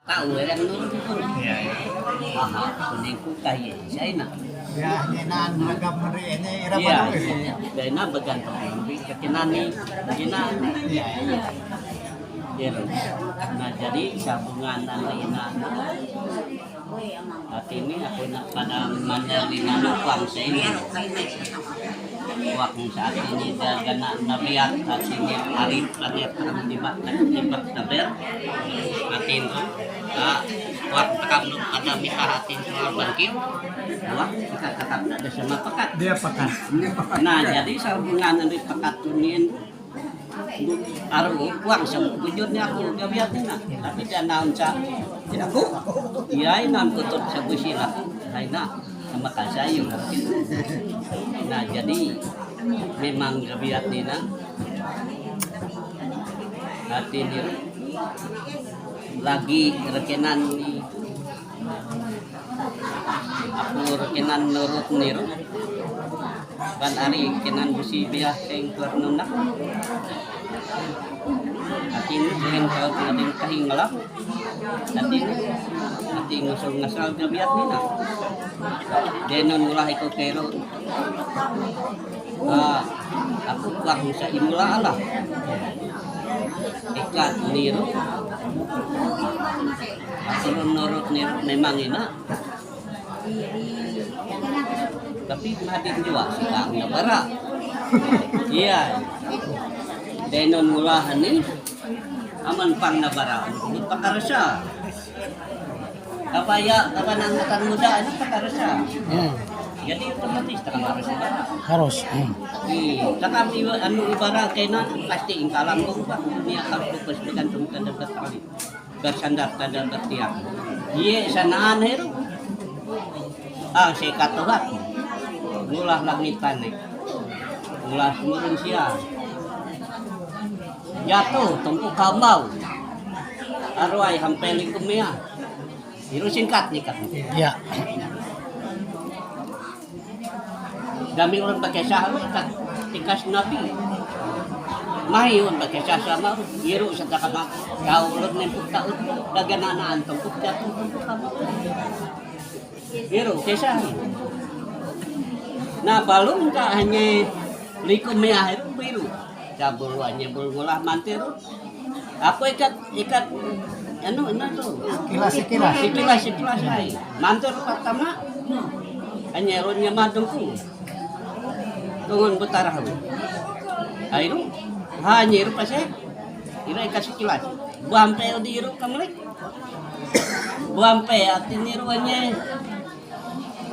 tahu yang nurut itu. Iya. Aha, kuning ku kaya saya nak. Ya, nyenaan agam hari ini ira Iya, padu. dana bergantung kekinani, kekinani. Iya. Ya, nah jadi sambungan lainnya. Hati ini aku nak pada mandalina kuang saya. Waktu saat ini gana nabiat hati ini hari planet terang dibak taber. Hati itu, waktu tekap ada mika hati soal bangkit. Wah, kita tetap ada sama pekat. Dia pekat. Nah, jadi sambungan dari pekat tunin aru kuang sebujurnya aku gabiatin nak tapi jangan cak tidak aku iya nan kutub sebusila haina sama kasayu nah jadi memang gabiatin hati ini lagi rekenan ni aku rekenan nurut niru kan ari kenan busi biah sing keluar hati ini dengan kau pengadin kahing ngelap hati ngusung ngasal gabiat nina denon ulah iko kero aku kuah sa imula Allah ikat niru aku nurut niru memang ina tapi madin juga sekarang nabara iya denon mulahan ni aman pang nabara ini pakarasa kapaya kapanangatan muda ini pakarasa jadi otomatis takkan harus Harus. takkan anu ibarat kena pasti ingkalang mo ba niya harus fokus dengan tumkan dapat kali bersandar pada bertiak iya sanaan hero saya katakan ulah langitan nih ulah semurun siya jatuh tumpu kambau arway hampeling kumia hiru singkat nih kan Ya. dami orang pakai sahur kan tikas nabi mahiyun pakai sama hiru setakat kau ulun nempuk taut dagan anaan tumpuk jatuh tumpuk kambau hiru kisah nah balung tak hanya likum mea itu biru cabul hanya bulgulah mantir apa ikat anu tuh sekilas hai mantir pertama hanya ronnya madungku tungun betara halu airu hanya iru pasai ira ikat sekilas buampe di iru kamelek buampe atin iru hanya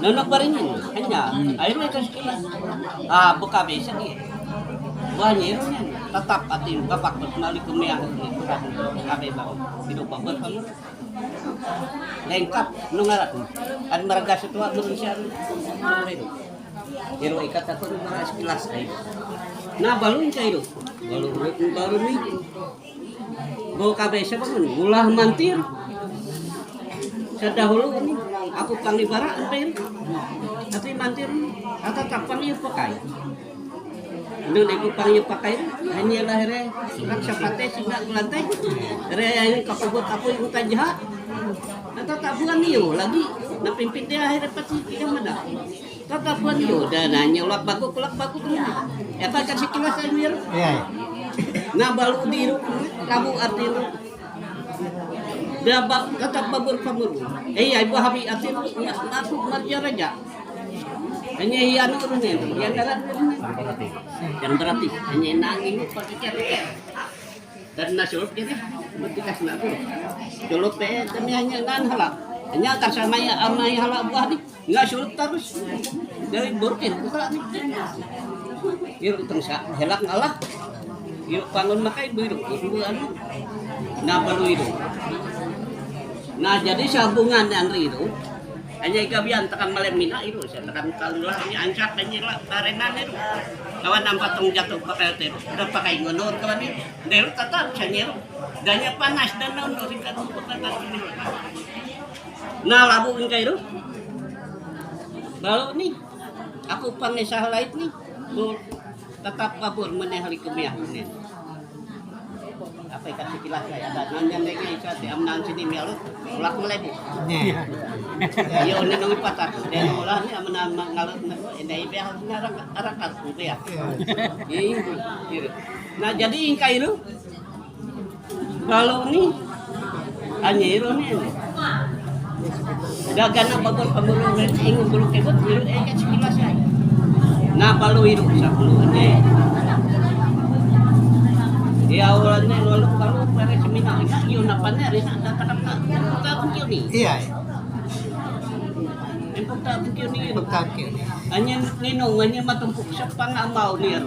nonok baringin hanya air mereka sekilas buka besok dia banyak tetap atin bapak berkenali kemiah kabe bang hidup bapak kamu lengkap nungarat kan mereka setua manusia itu hero ikat aku nungarat sekilas nah balun cairu baru nih go kabe bangun ulah mantir sedahulu ini aku panglibara anpir tapi mantir atau kapan ia pakai nun ibu panggil pakai hanya lahirnya surat sapate sehingga lantai area yang kapubut aku yang jahat atau tabuan niyo lagi na pimpin dia akhirnya pasti tidak mana tabuan niyo dan hanya ulak baku punya ya kan sekilas amir nah balu diru kamu artinya dapat tetap babur ibu habi atin aku marja raja hanya hian turunnya yang darat yang berarti hanya nanging pakai kereta dan nasurup jadi bertikas naku jolop kami hanya nan halak hanya kasamaya amai halak buah ni nggak surup terus dari burkin bukan yuk tengsa helak ngalah yuk bangun makai biru anu nah baru itu. Nah jadi sambungan yang itu hanya ikabian tekan malam mina itu saya tekan kalulah ini ancak dan nyelak tarenan itu kawan nampak tong jatuh pakai itu udah pakai ngonor kawan ini dari tetap saya nyelak danya panas dan nonor ikan pakai ini nah labu ini itu lalu nih aku panggil salah nih tetap kabur menehali kemiah ini apa kasih kilas saya ada nanya lagi saya ti amnan sini mialot ulak melebu. Nya. Iyo ni nang ipatak dan ulah ni amnan ngalot na ini be harus arakat gitu ya. Iya. Nah jadi ingkai itu kalau ni anyiro ni dagan na pagul rin ingon bulok kebot pero kasih kilas saya. Na palu itu sa puluhan niya. Iyawalan niya lalu kalau pare semina ina yun na paner ina tatakap na tapos yun ni. Iya. Importante yun ni. Pagkakit. Anyan ninong anya matumpok sa pangamaw niya.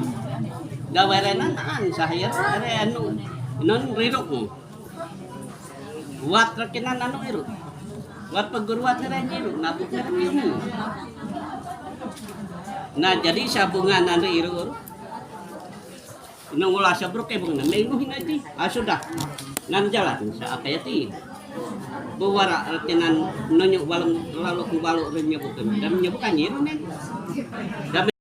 Gawaran naan sa hayat are ano non rirok mo. Wat rakinan ano iro. Wat pagguruat ra niya nabuk na yun. Nah jadi sabungan anda iru nang wala sa bro kay bunga may nuhin aja sudah nan jalan sa akayati buwara tinan nonyo walang lalu ku balo rin niya bukan dan niya bukan yun